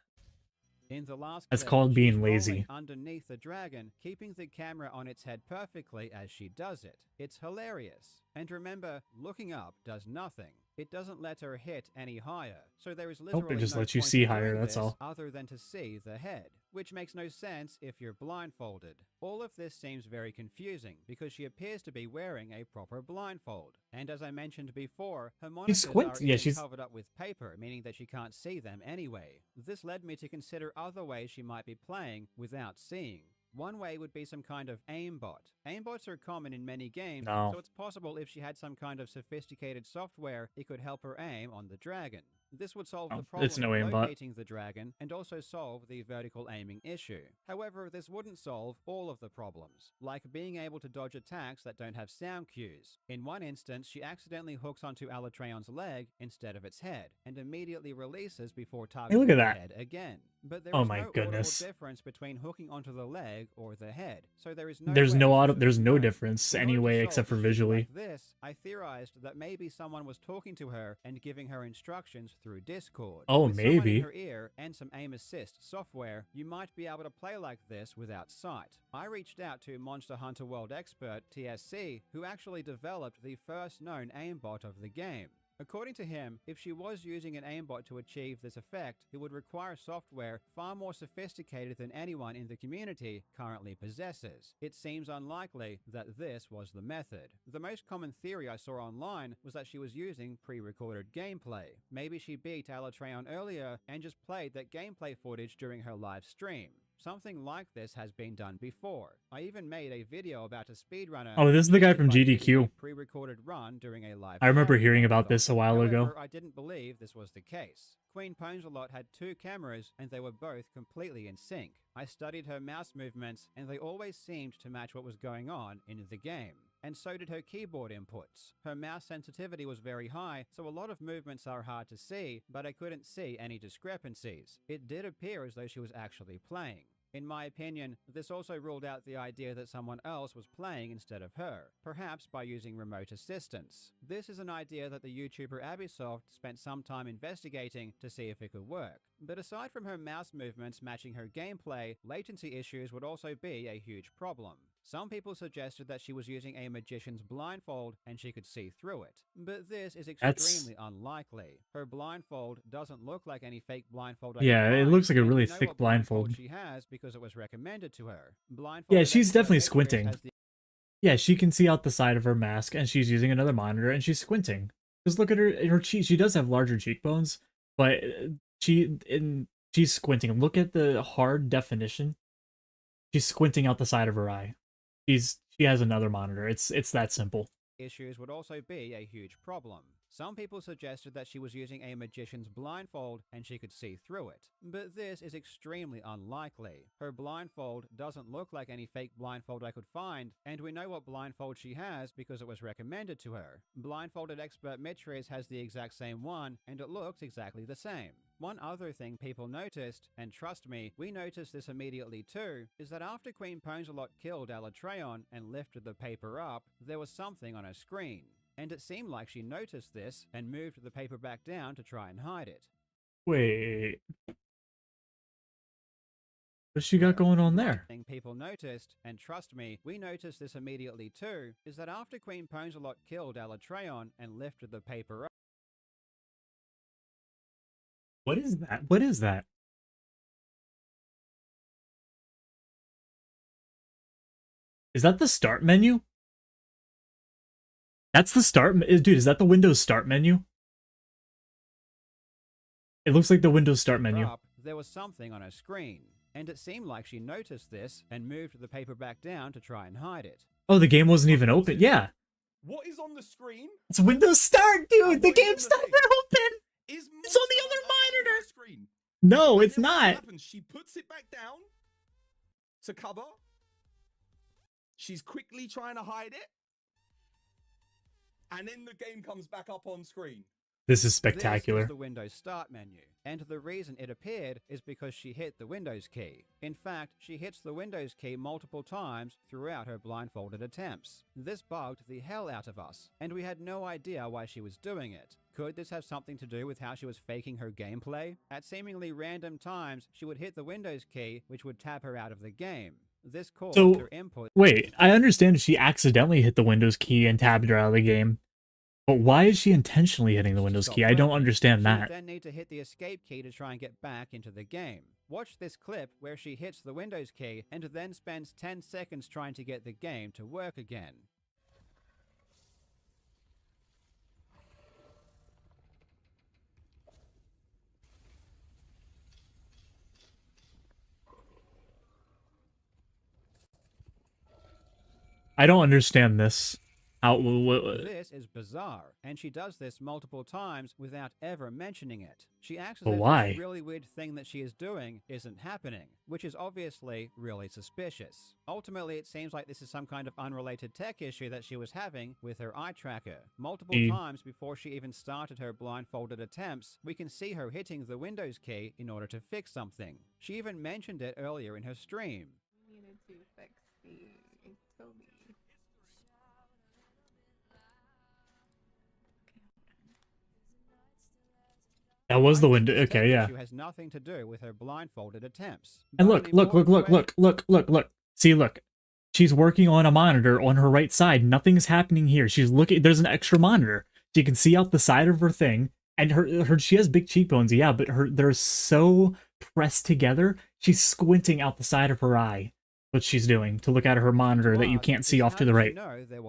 In the last That's clip, called being she's lazy. Underneath the dragon, keeping the camera on its head perfectly as she does it. It's hilarious. And remember, looking up does nothing. It doesn't let her hit any higher. So there is literally it just no lets you point see in higher, doing that's this all. other than to see the head, which makes no sense if you're blindfolded. All of this seems very confusing because she appears to be wearing a proper blindfold. And as I mentioned before, her monitors are even covered up with paper, meaning that she can't see them anyway. This led me to consider other ways she might be playing without seeing. One way would be some kind of aimbot. Aimbots are common in many games, so it's possible if she had some kind of sophisticated software, it could help her aim on the dragon. This would solve the problem of locating the dragon and also solve the vertical aiming issue. However, this wouldn't solve all of the problems, like being able to dodge attacks that don't have sound cues. In one instance, she accidentally hooks onto Alatrion's leg instead of its head, and immediately releases before targeting the head again. But there Oh is my no goodness. audible difference between hooking onto the leg or the head, so there is no There's way no she auto, could there's have no known. difference In order to anyway solve except for issues visually. like this, I theorized that maybe someone was talking to her and giving her instructions through Discord. Oh, With someone in maybe. her ear and some aim assist software, you might be able to play like this without sight. I reached out to Monster Hunter World expert TSC, who actually developed the first known aimbot of the game. According to him, if she was using an aimbot to achieve this effect, it would require software far more sophisticated than anyone in the community currently possesses. It seems unlikely that this was the method. The most common theory I saw online was that she was using pre-recorded gameplay. Maybe she beat Alatreon earlier and just played that gameplay footage during her live stream. Something like this has been done before. I even made a video about a speedrunner. Oh, this is the guy from by hitting GDQ. a pre-recorded run during a live I remember charity hearing about marathon. this a while ago. However, I didn't believe this was the case. Queen Ponzelot had 2 cameras and they were both completely in sync. I studied her mouse movements and they always seemed to match what was going on in the game. And so did her keyboard inputs. Her mouse sensitivity was very high, so a lot of movements are hard to see, but I couldn't see any discrepancies. It did appear as though she was actually playing. In my opinion, this also ruled out the idea that someone else was playing instead of her, perhaps by using remote assistance. This is an idea that the YouTuber Abisoft spent some time investigating to see if it could work. But aside from her mouse movements matching her gameplay, latency issues would also be a huge problem. Some people suggested that she was using a magician's blindfold and she could see through it. But this is extremely unlikely. Her blindfold doesn't look like any fake blindfold I could Yeah, it find, looks like a and really we know thick what blindfold. she has because it was recommended to her. Yeah, Blindfolded she's expert definitely Beatrice squinting. has the Yeah, she can see out the side of her mask, and she's using another monitor, and she's squinting. Just look at her cheek. She does have larger cheekbones, but she's squinting. Look at the hard definition. She's squinting out the side of her eye. She has another monitor. It's that simple. issues would also be a huge problem. Some people suggested that she was using a magician's blindfold and she could see through it. But this is extremely unlikely. Her blindfold doesn't look like any fake blindfold I could find, and we know what blindfold she has because it was recommended to her. Blindfolded expert Beatrice has the exact same one, and it looks exactly the same. One other thing people noticed, and trust me, we noticed this immediately too, is that after Queen Ponzelot killed Alatreon and lifted the paper up, there was something on her screen. And it seemed like she noticed this and moved the paper back down to try and hide it. Wait. What's she got going on there? One thing people noticed, and trust me, we noticed this immediately too, is that after Queen Ponzelot killed Alatreon and lifted the paper up. What is that? What is that? Is that the start menu? That's the start, dude, is that the Windows start menu? It looks like the Windows start menu. There was something on her screen, and it seemed like she noticed this and moved the paper back down to try and hide it. Oh, the game wasn't even open. Yeah. What is on the screen? It's Windows start, dude. The game's not even open. Is It's on the Monster other Hunter monitor. Screen? No, it's And then what not. happens? She puts it back down to cover. She's quickly trying to hide it. And then the game comes back up on screen. This is This spectacular. is the Windows Start menu, and the reason it appeared is because she hit the Windows key. In fact, she hits the Windows key multiple times throughout her blindfolded attempts. This bugged the hell out of us, and we had no idea why she was doing it. Could this have something to do with how she was faking her gameplay? At seemingly random times, she would hit the Windows key, which would tab her out of the game. This caused So, her input. wait, I understand she accidentally hit the Windows key and tabbed her out of the game. But why is she intentionally hitting the Windows key? I don't understand She that. would then need to hit the escape key to try and get back into the game. Watch this clip where she hits the Windows key and then spends 10 seconds trying to get the game to work again. I don't understand this. This is bizarre, and she does this multiple times without ever mentioning it. She acts as But if why? this really weird thing that she is doing isn't happening, which is obviously really suspicious. Ultimately, it seems like this is some kind of unrelated tech issue that she was having with her eye tracker. Multiple times before she even started her blindfolded attempts, we can see her hitting the Windows key in order to fix something. She even mentioned it earlier in her stream. Needed to fix the Toby. That was the window. This Okay, yeah. issue has nothing to do with her blindfolded attempts. And But look, an look, look, important look, look, look, look, look. See, look. She's working on a monitor on her right side. Nothing's happening here. She's looking. There's an extra monitor. She can see out the side of her thing. And her she has big cheekbones, yeah, but they're so pressed together. She's squinting out the side of her eye. What she's doing to look at her monitor that you can't see off to the right.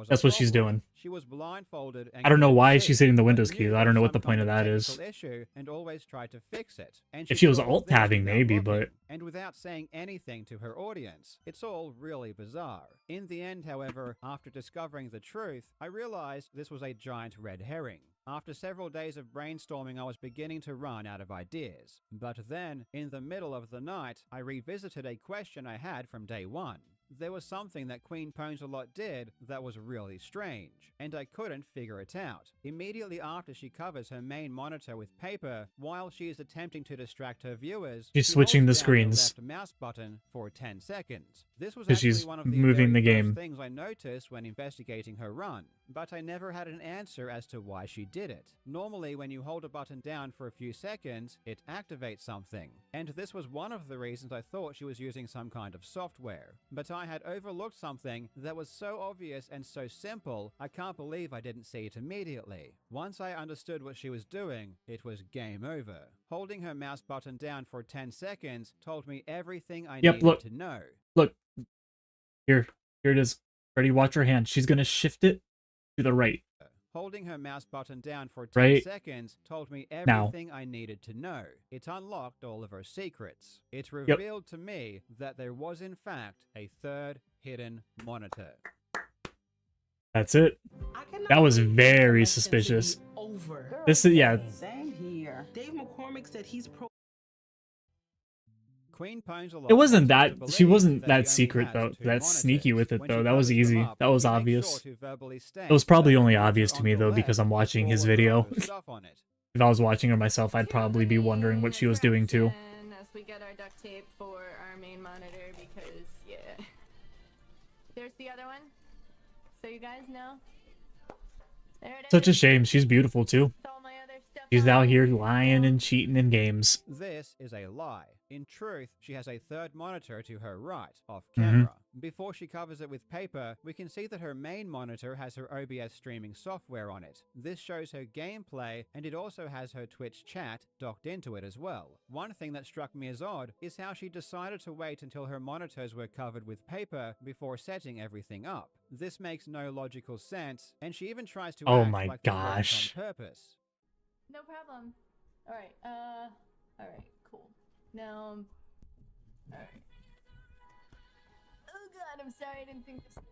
That's what she's doing. She was blindfolded and I don't know couldn't why see, she's hitting the but Windows knew key. there I don't know what the some point of kind that is. technical issue and always tried to fix it. And If she was did all alt this tabbing, without maybe, looking, but and without saying anything to her audience. It's all really bizarre. In the end, however, after discovering the truth, I realized this was a giant red herring. After several days of brainstorming, I was beginning to run out of ideas. But then, in the middle of the night, I revisited a question I had from day one. There was something that Queen Ponsalot did that was really strange, and I couldn't figure it out. Immediately after she covers her main monitor with paper, while she is attempting to distract her viewers, she's she switching holds the down screens. left mouse button for 10 seconds. This was 'Cause actually she's one of the moving very the first game. things I noticed when investigating her run, but I never had an answer as to why she did it. Normally, when you hold a button down for a few seconds, it activates something, and this was one of the reasons I thought she was using some kind of software. But I had overlooked something that was so obvious and so simple, I can't believe I didn't see it immediately. Once I understood what she was doing, it was game over. Holding her mouse button down for 10 seconds told me everything I needed to know. Look. Here it is. Ready, watch her hand. She's gonna shift it to the right. Holding her mouse button down for 10 Right seconds told me now. everything I needed to know. It unlocked all of her secrets. It revealed to me that there was in fact a third hidden monitor. That's it. That was very suspicious. This is, yeah. Same here. Dave McCormick said he's pro. Queen Ponsalot It wasn't wants us that. to She believe wasn't she that only secret has though. 2 That's monitors. sneaky with it When though. she That was covers them easy. up, That was she makes obvious. sure to verbally state It was probably that only the obvious monitor to me on the though because left I'm watching his has all of her video. other stuff on it. If I was watching her myself, I'd probably be wondering what she was doing too. As we get our duct tape for our main monitor, because yeah, there's the other one. So you guys know. There it Such a is. shame. She's beautiful too. All my other stuff She's on out it. here lying and cheating in games. This is a lie. In truth, she has a third monitor to her right, off Mm-hmm. camera. Before she covers it with paper, we can see that her main monitor has her OBS streaming software on it. This shows her gameplay, and it also has her Twitch chat docked into it as well. One thing that struck me as odd is how she decided to wait until her monitors were covered with paper before setting everything up. This makes no logical sense, and she even tries to Oh act my like this wasn't gosh. on purpose. No problem. All right. All right. Cool. Now. All right. Oh God, I'm sorry. I didn't think this through.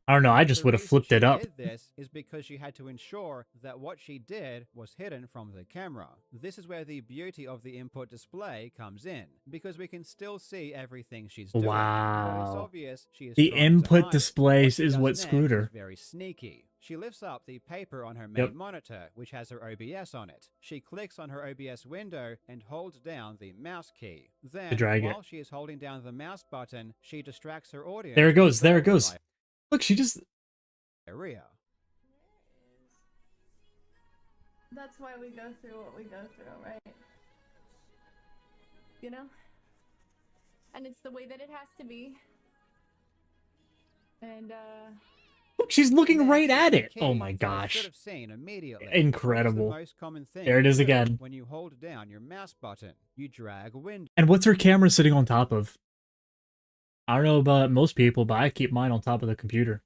I don't know. I just The would have reason flipped she it up. Did this is because she had to ensure that what she did was hidden from the camera. This is where the beauty of the input display comes in, because we can still see everything she's doing. But it's Wow. obvious she is The trying to input hide it. display What she is does what next screwed her. is very sneaky. She lifts up the paper on her main Yep. monitor, which has her OBS on it. She clicks on her OBS window and holds down the mouse key. Then, drag it. while she is holding down the mouse button, she distracts her audience. There it goes. with There it verbal goes. Look, she just. diarrhea. That's why we go through what we go through, right? You know? And it's the way that it has to be. And, Look, she's looking Next right is at the it. Oh key my that I should gosh. have seen immediately. Incredible. What is the most common thing There it you is do again. When you hold down your mouse button, you drag Windows. And what's her camera sitting on top of? I don't know about most people, but I keep mine on top of the computer.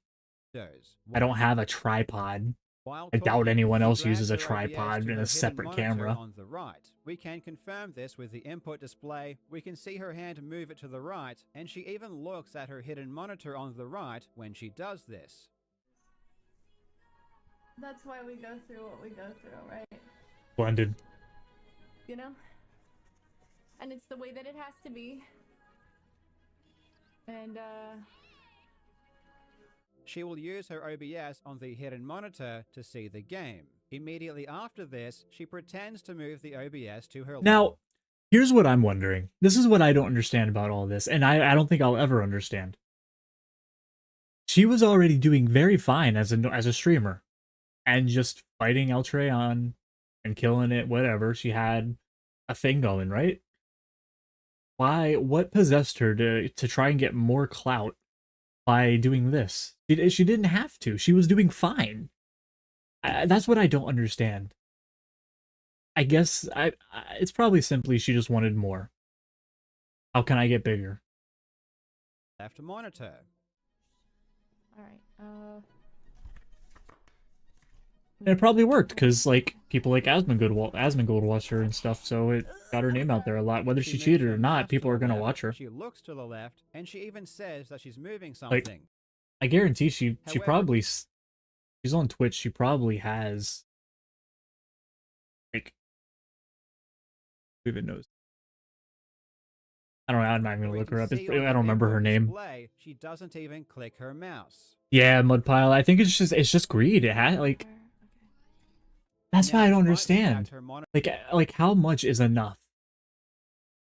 I don't have a tripod. While I doubt talking, anyone she else drags uses a her OBS tripod to and her a hidden separate monitor camera. on the right. We can confirm this with the input display. We can see her hand move it to the right, and she even looks at her hidden monitor on the right when she does this. That's why we go through what we go through, right? Blended. You know? And it's the way that it has to be. And, She will use her OBS on the hidden monitor to see the game. Immediately after this, she pretends to move the OBS to her... Now, here's what I'm wondering. This is what I don't understand about all this, and I don't think I'll ever understand. She was already doing very fine as a streamer, and just fighting Eltreon and killing it, whatever. She had a thing going, right? Why? What possessed her to try and get more clout by doing this? She didn't have to. She was doing fine. That's what I don't understand. I guess it's probably simply she just wanted more. How can I get bigger? left monitor. alright, And it probably worked, because, like, people like Asmongold watched her and stuff, so it got her name out there a lot. Whether she moves cheated her or not, mouse people to are the gonna left, watch her. She looks to the left, and she even says that she's moving something. I guarantee she However- probably... She's on Twitch, she probably has... Like... Who even knows? I don't know, I'm not even So gonna we look can her up. see I on the don't remember her input name. display, she doesn't even click her mouse. Yeah, Mudpile, I think it's just greed. It had, like... That's Now, why I don't despite the fact understand. her monitor Like how much is enough?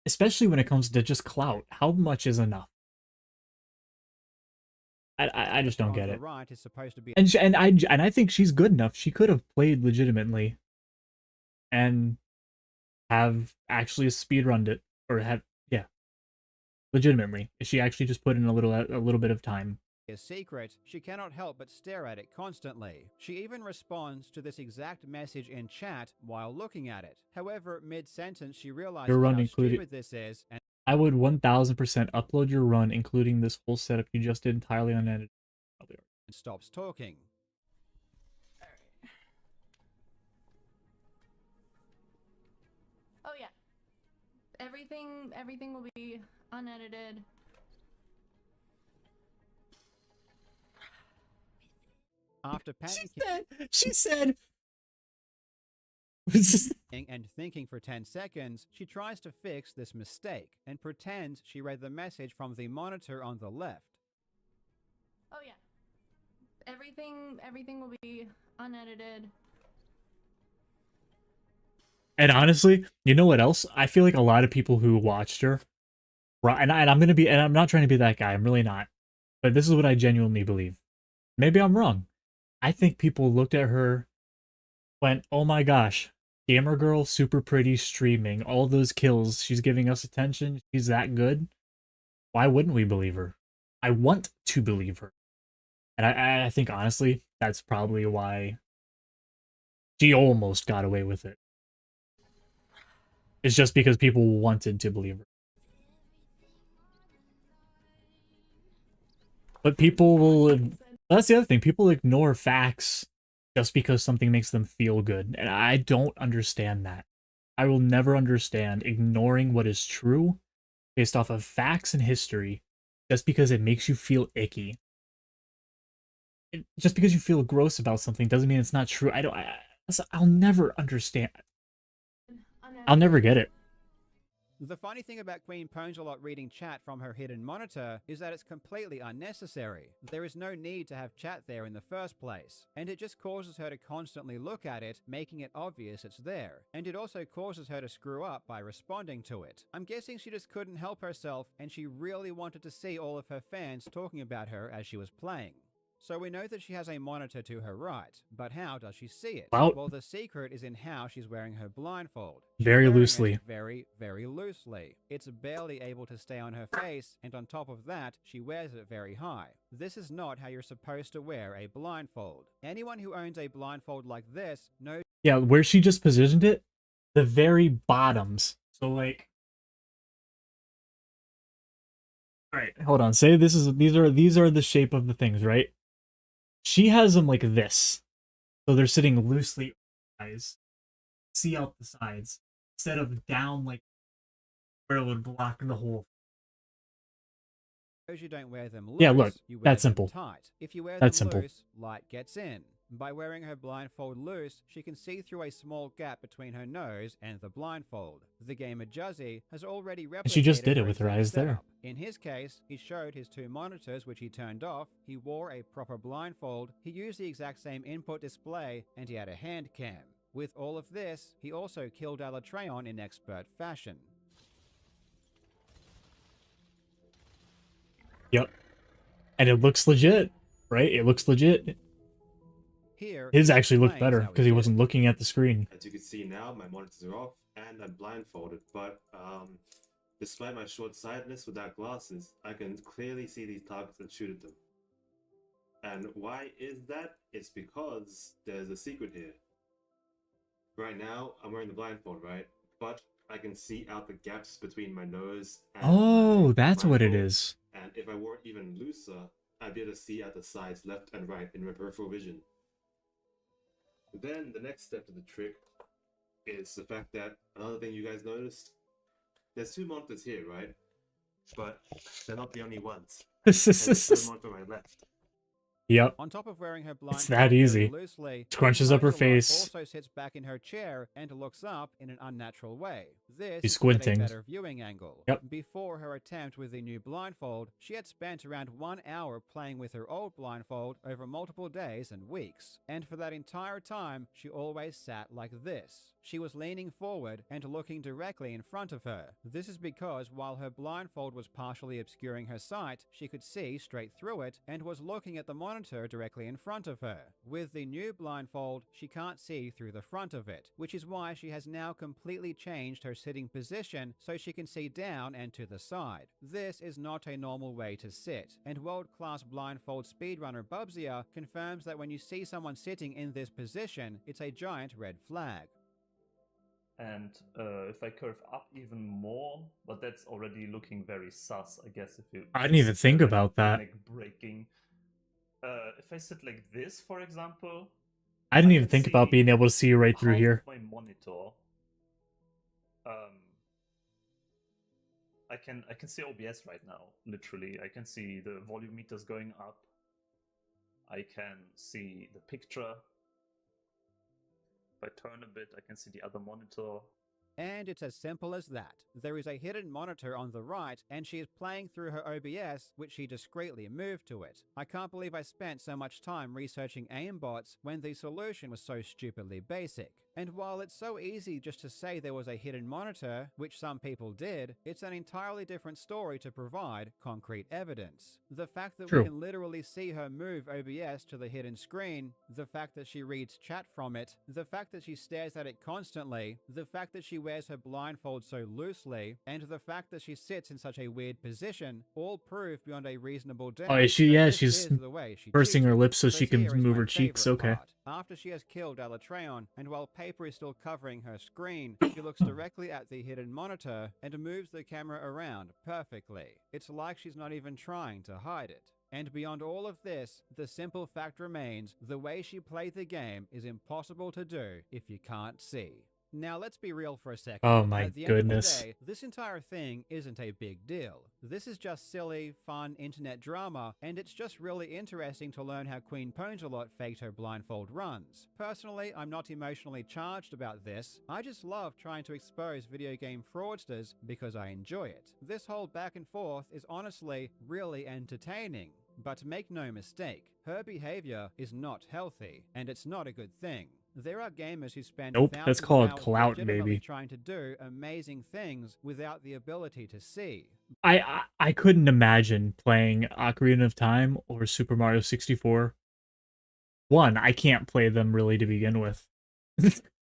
Especially when it comes to just clout. How much is enough? I just don't on get the it. right is supposed to be And I think she's good enough. She could have played legitimately, and have actually speedrunned it, or have legitimately. She actually just put in a little bit of time. a secret, she cannot help but stare at it constantly. She even responds to this exact message in chat while looking at it. However, mid-sentence, she realizes Your run how included- stupid this is and I would 1000% upload your run, including this whole setup you just did entirely unedited. stops talking. oh yeah. Everything will be unedited. After panicking She said and thinking for 10 seconds, she tries to fix this mistake and pretends she read the message from the monitor on the left. Oh yeah. Everything will be unedited. And honestly, you know what else? I feel like a lot of people who watched her, and I'm not trying to be that guy, I'm really not. But this is what I genuinely believe. Maybe I'm wrong. I think people looked at her, went, oh my gosh, gamer girl, super pretty, streaming, all those kills, she's giving us attention, she's that good. Why wouldn't we believe her? I want to believe her. And I think, honestly, that's probably why she almost got away with it. It's just because people wanted to believe her. But people will... That's the other thing. People ignore facts just because something makes them feel good. And I don't understand that. I will never understand ignoring what is true based off of facts and history just because it makes you feel icky. Just because you feel gross about something doesn't mean it's not true. I'll never understand. I'll never get it. The funny thing about Queen Pongelot reading chat from her hidden monitor is that it's completely unnecessary. There is no need to have chat there in the first place, and it just causes her to constantly look at it, making it obvious it's there. And it also causes her to screw up by responding to it. I'm guessing she just couldn't help herself, and she really wanted to see all of her fans talking about her as she was playing. So we know that she has a monitor to her right, but how does she see it? Well, the secret is in how she's wearing her blindfold. Very loosely. Very, very loosely. It's barely able to stay on her face, and on top of that, she wears it very high. This is not how you're supposed to wear a blindfold. Anyone who owns a blindfold like this knows... Yeah, where she just positioned it, the very bottoms. So like... Alright, hold on. Say these are the shape of the things, right? She has them like this. So they're sitting loosely eyes. See out the sides. Instead of down like where it would block the whole. You don't wear them loose, Yeah, look, you wear that's them simple. tight. If you wear That's them simple. loose, light gets in. By wearing her blindfold loose, she can see through a small gap between her nose and the blindfold. The gamer Juzzy has already replicated She just did it her with her exact eyes there. setup. In his case, he showed his 2 monitors which he turned off, he wore a proper blindfold, he used the exact same input display, and he had a hand cam. With all of this, he also killed Alatreon in expert fashion. Yep. And it looks legit, right? It looks legit. Here, His he actually looked explains better how because he did it. wasn't looking at the screen. As you can see now, my monitors are off and I'm blindfolded, but despite my short-sightedness without glasses, I can clearly see these targets and shoot at them. And why is that? It's because there's a secret here. Right now, I'm wearing the blindfold, right? But I can see out the gaps between my nose and Oh, my that's what it blindfold. is. And if I wore it even looser, I'd be able to see out the sides left and right in my peripheral vision. Then the next step to the trick is the fact that another thing you guys noticed, there's 2 monitors here, right? But they're not the only ones. And there's a third monitor on my left. Yep. On top of wearing her blindfold It's that very easy. loosely, Scrunches up her face. also sits back in her chair and looks up in an unnatural way. This She's is to get a squinting. better viewing angle. Yep. Before her attempt with the new blindfold, she had spent around 1 hour playing with her old blindfold over multiple days and weeks. And for that entire time, she always sat like this. She was leaning forward and looking directly in front of her. This is because while her blindfold was partially obscuring her sight, she could see straight through it and was looking at the monitor directly in front of her. With the new blindfold, she can't see through the front of it, which is why she has now completely changed her sitting position so she can see down and to the side. This is not a normal way to sit, and world-class blindfold speedrunner Bubsia confirms that when you see someone sitting in this position, it's a giant red flag. And if I curve up even more, but that's already looking very sus, I guess. If you I didn't even think already about that. panic breaking. If I sit like this, for example, I didn't I even can think about see being able to see right through half here. of my monitor. I can see OBS right now. Literally, I can see the volume meters going up. I can see the picture. If I turn a bit, I can see the other monitor. And it's as simple as that. There is a hidden monitor on the right, and she is playing through her OBS, which she discreetly moved to it. I can't believe I spent so much time researching aimbots when the solution was so stupidly basic. And while it's so easy just to say there was a hidden monitor, which some people did, it's an entirely different story to provide concrete evidence. The fact that True. we can literally see her move OBS to the hidden screen, the fact that she reads chat from it, the fact that she stares at it constantly, the fact that she wears her blindfold so loosely, and the fact that she sits in such a weird position, all prove beyond a reasonable doubt. Oh, that she's this is the way she pursing her chooses. lips so But she can here is move my her cheeks. favorite Okay. part. After she has killed Alatreon, and while paper is still covering her screen, she looks directly at the hidden monitor and moves the camera around perfectly. It's like she's not even trying to hide it. And beyond all of this, the simple fact remains, the way she played the game is impossible to do if you can't see. Now let's be real for a second. Oh my At the goodness. end of the day, this entire thing isn't a big deal. This is just silly, fun internet drama, and it's just really interesting to learn how Queen Ponsalot faked her blindfold runs. Personally, I'm not emotionally charged about this. I just love trying to expose video game fraudsters because I enjoy it. This whole back and forth is honestly really entertaining. But make no mistake, her behavior is not healthy, and it's not a good thing. There are gamers who spend Nope, thousands that's of called hours clout, legitimately baby. trying to do amazing things without the ability to see. I couldn't imagine playing Ocarina of Time or Super Mario 64. One, I can't play them really to begin with,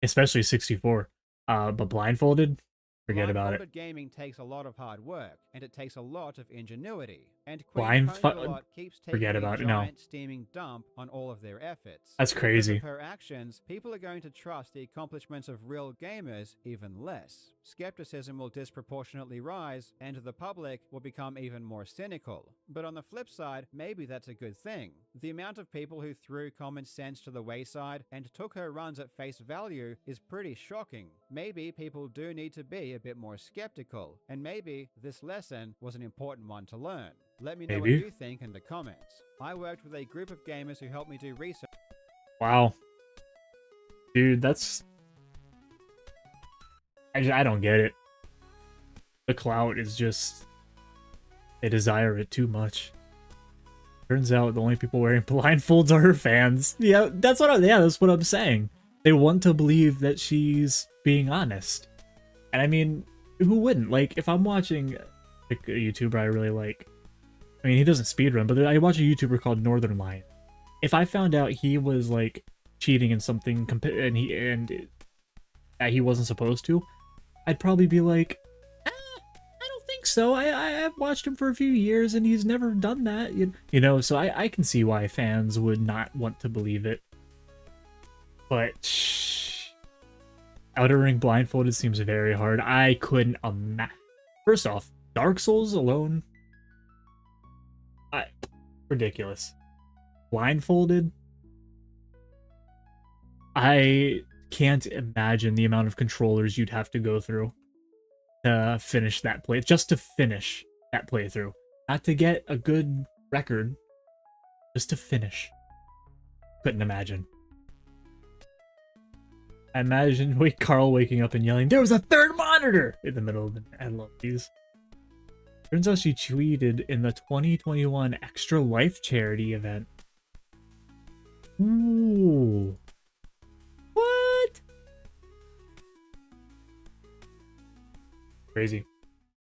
especially 64. But blindfolded, forget about it. Blindfolded gaming takes a lot of hard work, and it takes a lot of ingenuity. And Queen Blindfold- Ponsalot keeps taking forget a about it, no. giant steaming dump on all of their efforts. That's crazy. Because of her actions, people are going to trust the accomplishments of real gamers even less. Skepticism will disproportionately rise, and the public will become even more cynical. But on the flip side, maybe that's a good thing. The amount of people who threw common sense to the wayside and took her runs at face value is pretty shocking. Maybe people do need to be a bit more skeptical, and maybe this lesson was an important one to learn. Let me know what Maybe. you think in the comments. I worked with a group of gamers who helped me do research. Wow. Dude, that's... I don't get it. The clout is just... They desire it too much. Turns out the only people wearing blindfolds are her fans. Yeah, that's what I'm saying. They want to believe that she's being honest. And I mean, who wouldn't? Like, if I'm watching like, a YouTuber I really like, I mean, he doesn't speedrun, but I watch a YouTuber called Northern Lion. If I found out he was like cheating in something and that he wasn't supposed to, I'd probably be like, I don't think so. I've watched him for a few years and he's never done that. You know, so I can see why fans would not want to believe it. But Elden Ring blindfolded seems very hard. I couldn't imagine. First off, Dark Souls alone, ridiculous. Blindfolded, I can't imagine the amount of controllers you'd have to go through to finish that play, just to finish that playthrough. Not to get a good record, just to finish. Couldn't imagine. I imagine Carl waking up and yelling, "There was a third monitor!" in the middle of the night. I love these. Turns out she tweeted in the 2021 Extra Life charity event. Ooh. What? Crazy.